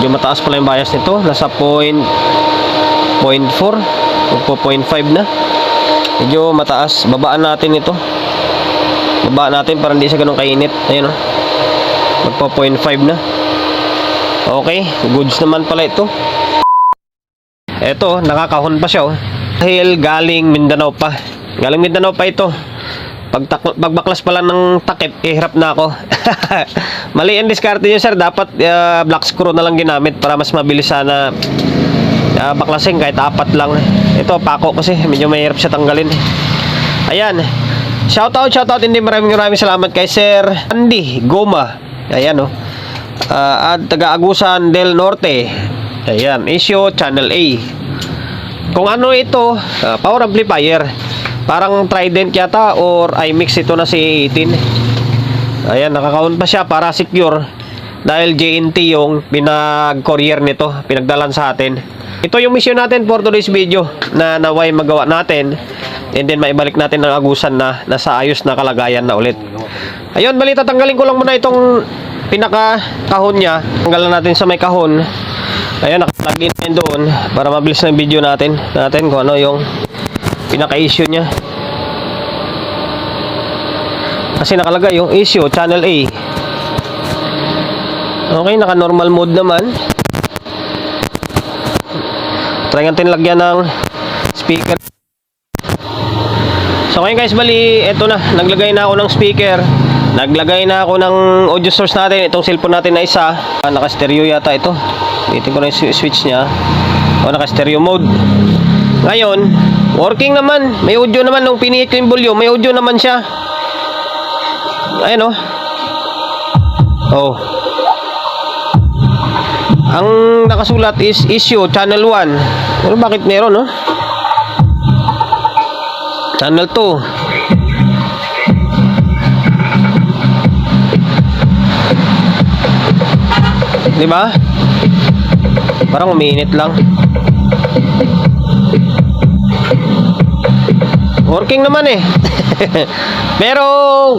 Medyo mataas pala yung bias nito. Nasa 0.4 o 0.5 na. Medyo mataas. Babaan natin ito. Babaan natin para hindi siya ganun kainit. Ayun o. Magpa 0.5 na. Okay. Goods naman pala ito. Ito, nakakahon pa siya oh. Dahil galing Mindanao pa. Galing Mindanao pa ito. Pagbaklas pala ng takip, hirap na ako. Mali ang diskarte nyo sir. Dapat black screw na lang ginamit para mas mabilis sana baklasin kahit 4 lang. Ito, pako kasi. Medyo mahirap siya tanggalin. Ayan. Shoutout. Hindi maraming salamat kay Sir Andy Goma. Ayan oh. At taga-Agusan del Norte. Ayan. Issue Channel A. Kung ano ito, power amplifier. Parang Trident yata or iMix ito na si 18. Ayan, nakakaunt pa siya para secure. Dahil JNT yung pinag-courier nito, pinagdalan sa atin. Ito yung mission natin for today's video na naway magawa natin. And then maibalik natin ng Agusan na nasa ayos na kalagayan na ulit. Ayun, bali tatanggalin ko lang muna itong pinaka-kahon niya. Tanggalan natin sa may kahon. Ayan, nakalagin na yun doon para mabilis na yung video natin kung ano yung pinaka-issue niya. Kasi nakalagay yung issue Channel A. Okay, naka normal mode naman. Try natin lagyan ng speaker. So ngayon guys, bali eto na, naglagay na ako ng speaker. Naglagay na ako ng audio source natin. Itong cellphone natin na isa, naka-stereo yata ito. Itin ko na yung switch niya. O, naka-stereo mode. Ngayon, working naman. May audio naman. Nung pinihit ko yung volume, may audio naman siya. Ayan o. Oh. Ang nakasulat is issue channel 1. Pero bakit meron no? Channel 2. Diba? Parang umiinit lang. Working naman eh. Pero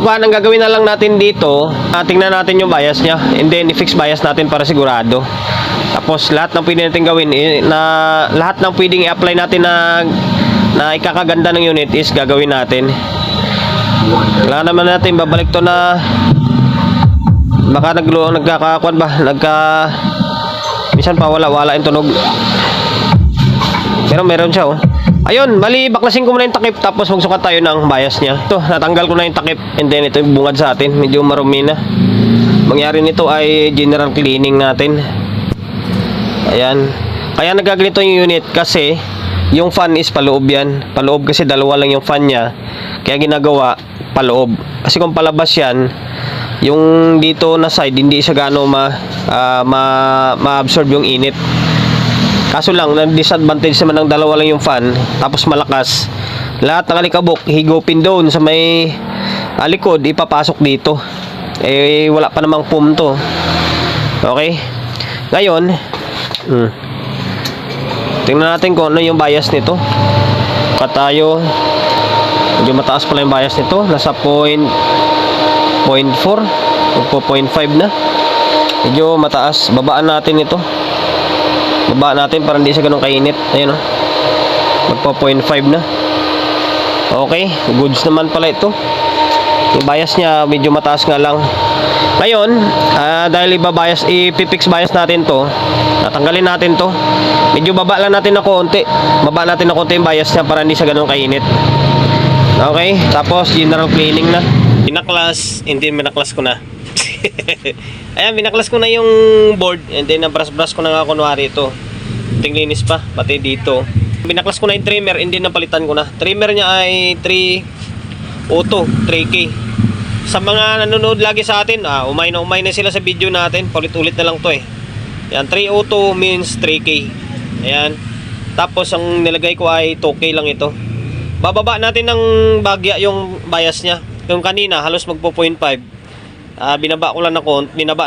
kung ang gagawin na lang natin dito, tingnan natin yung bias nya. And then i-fix bias natin para sigurado. Tapos lahat ng pwede natin gawin lahat ng pwedeng i-apply natin na ikakaganda ng unit is gagawin natin. Kailangan naman natin babalik to na baka nagkakakuan ba? Minsan pa wala yung tunog. Pero meron siya oh. Ayun, bali baklasin ko muna yung takip tapos magsukat tayo ng bias niya. Ito, natanggal ko na yung takip and then ito yung bungad sa atin. Medyo marumi na. Mangyari nito ay general cleaning natin. Ayan. Kaya nagaganito yung unit kasi yung fan is paloob yan. Paloob kasi dalawa lang yung fan niya. Kaya ginagawa paloob. Kasi kung palabas yan, yung dito na side hindi siya gaano ma-absorb yung init. Kaso lang, na-disadvantage naman ng dalawa lang yung fan, tapos malakas. Lahat ng alikabok, higupin doon sa may likod, ipapasok dito. Eh, wala pa namang foam to. Okay? Ngayon, tingnan natin kung ano yung bias nito. Tayo, medyo mataas pala yung bias nito. Nasa 0.4 o 0.5 na. Medyo mataas. Babaan natin ito. Babaan natin para hindi siya ganun kainit. Ayun o. Magpa 0.5 na. Okay. Goods naman pala ito. Yung bias niya medyo mataas nga lang. Ngayon, dahil i-fix bias natin to, natanggalin natin to. Medyo baba lang natin na konti. Baba natin na konti yung bias niya para hindi siya ganun kainit. Okay. Tapos general cleaning na. Binaklas. Hindi, binaklas ko na. Ayan, binaklas ko na yung board and then nabrush ko na nga kunwari ito. Tinglinis pa, pati dito. Binaklas ko na yung trimmer and then napalitan ko na. Trimmer niya ay 3 auto, 3K. Sa mga nanonood lagi sa atin, umay na sila sa video natin. Paulit-ulit na lang to eh. Ayan, 3 auto means 3K. Ayan. Tapos ang nilagay ko ay 2K lang ito. Bababa natin ng bagya yung bias niya. Yung kanina halos magpo 0.5. Binaba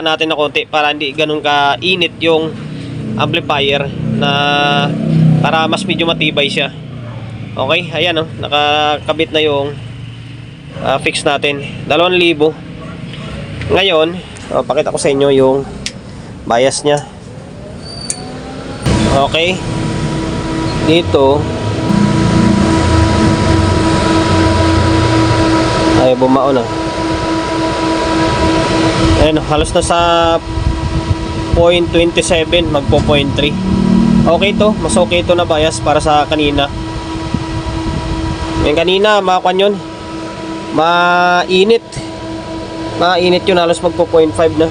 natin na konti para hindi ganun ka init yung amplifier na para mas medyo matibay siya. Okay, ayan oh, nakakabit na yung fix natin. 2,000. Ngayon, pakita ko sa inyo yung bias niya. Okay. Dito. Ay, bumaon na. Ayun, halos na sa 0.27, magpo 0.3. Okay to, mas okay to na bias para sa kanina. Yung kanina, makakuan yun. Mainit. Mainit yun, halos magpo 0.5 na.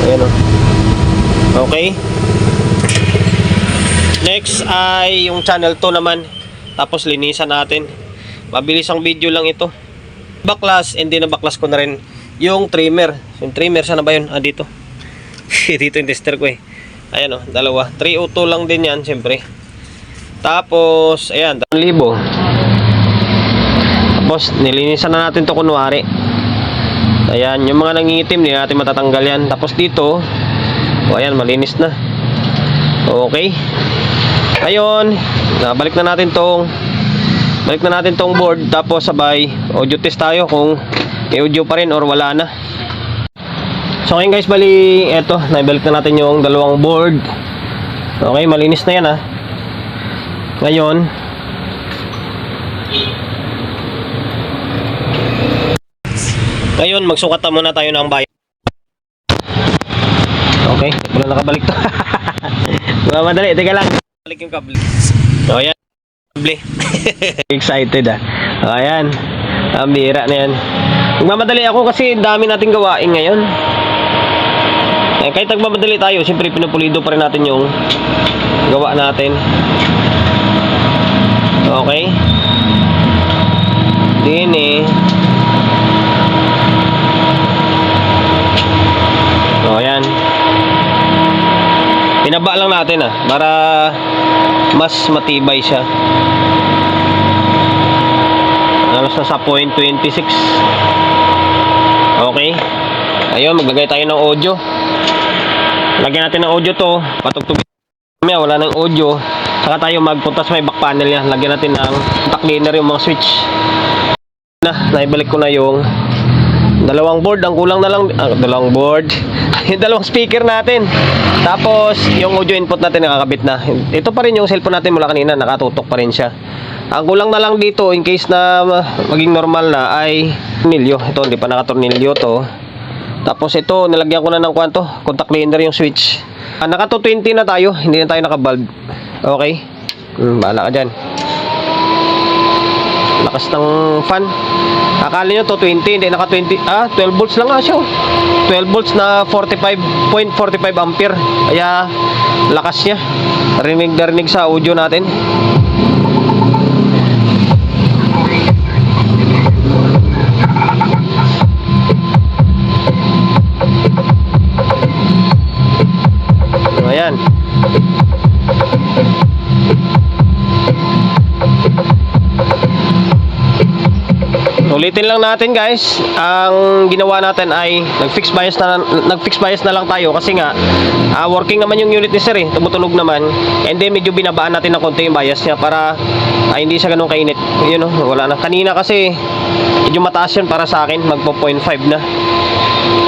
Ayan o. Okay. Next ay yung channel 2 naman. Tapos linisan natin. Mabilis ang video lang ito. Baklas, hindi na baklas ko na rin yung trimmer. Yung trimmer, sana ba yun? Ah, dito. Dito yung tester ko eh. Ayan o, dalawa. 302 lang din yan, siyempre. Tapos, ayan, 1,000. Tapos, nilinisan na natin to kunwari. Ayan, yung mga nangingitim, hindi natin matatanggal yan. Tapos dito, o ayan, malinis na. Okay. Ngayon, balik na natin tong board. Tapos sabay, audio test tayo kung may audio pa rin or wala na. So ngayon guys, bali, eto, naibalik na natin yung dalawang board. Okay, malinis na yan ha. Ngayon, magsukat na muna tayo ng bayad. Okay, wala nakabalik to. Madali, teka lang. Balik yung kable. O, ayan. Kable. Excited ah. O, ayan. Ang bira na yan. Magmamadali ako kasi dami nating gawain ngayon. Eh, kahit nagmamadali tayo, siyempre pinupulido pa rin natin yung gawa natin. Okay. Din eh. O, ayan. Pinaba lang natin para mas matibay siya. Ano sa 0.26. Okay. Ayun, maglagay tayo ng audio. Lagyan natin ng audio to. Patugtugin. Wala nang audio. Saka tayo magpunta sa may back panel niya. Lagyan natin ng contact cleaner yung mga switch. Naibalik ko na yung dalawang board. Ang kulang na lang dalawang board. Yung dalawang speaker natin. Tapos yung audio input natin nakakabit na. Ito pa rin yung cellphone natin mula kanina, nakatutok pa rin siya. Ang kulang na lang dito in case na maging normal na ay tornilyo. Ito hindi pa nakatornilyo to. Tapos ito nilagyan ko na ng kwanto, contact cleaner yung switch. Naka 220 na tayo, hindi na tayo naka-bulb. Okay? Bahala ka dyan. Lakas ng fan. Akala nyo 220, hindi naka 20. 12 volts lang nga siya. 12 volts na 45.45 ampere. Kaya lakas niya. Rinig na rinig sa audio natin. So, ayan. Ulitin lang natin guys, ang ginawa natin ay nag-fix bias na lang tayo kasi nga working naman yung unit ni sir tumutunog naman, and then medyo binabaan natin ng konti yung bias niya para hindi siya ganun kainit. Yun wala na. Kanina kasi medyo mataas yun para sa akin, magpo 0.5 na.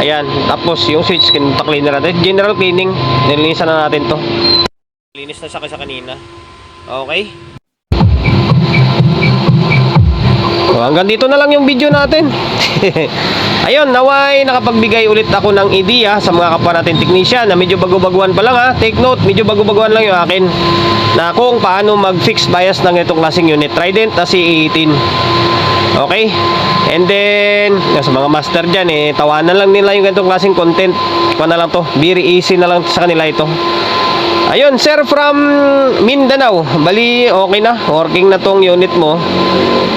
Ayan, tapos yung switch contact cleaner natin, general cleaning, nilinisan na natin to. Linis na siya kaysa kanina. Okay. So, hanggang dito na lang yung video natin. Ayun, naway nakapagbigay ulit ako ng idea sa mga kapwa natin technician na medyo bago-baguan pa lang Take note, medyo bago-baguan lang yung akin na kung paano mag-fix bias ng itong klaseng unit. Trident na C18. Okay? And then, sa mga master dyan tawanan lang nila yung ganitong klaseng content. Kung na lang to, very easy na lang sa kanila ito. Ayun, sir from Mindanao. Bali, okay na. Working na tong unit mo.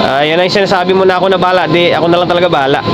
Yan ang sinasabi mo na ako na bahala. Di, ako na lang talaga bahala.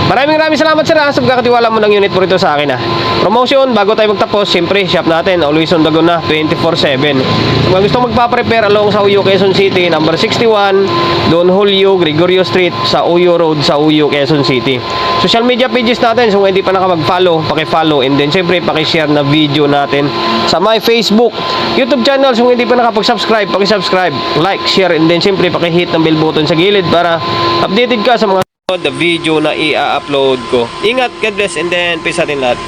Maraming salamat sir sa pagkakatiwala mo ng unit mo rito sa akin Promotion, bago tayo magtapos, siyempre, shop natin. Always on the go na, 24/7. Kung gusto magpa-prepare along sa Uyo, Quezon City, number 61, Don Julio, Gregorio Street, sa Uyo Road, sa Uyo, Quezon City. Social media pages natin, so kung hindi pa nakapag-follow, paki-follow. And then, siyempre, paki-share na video natin sa my Facebook, YouTube channel. So kung hindi pa nakapag-subscribe, paki-subscribe, like, share, and then, siyempre, paki-hit ng bell button sa gilid para updated ka sa mga the video na i-upload ko. Ingat, God bless, and then peace sa atin lahat.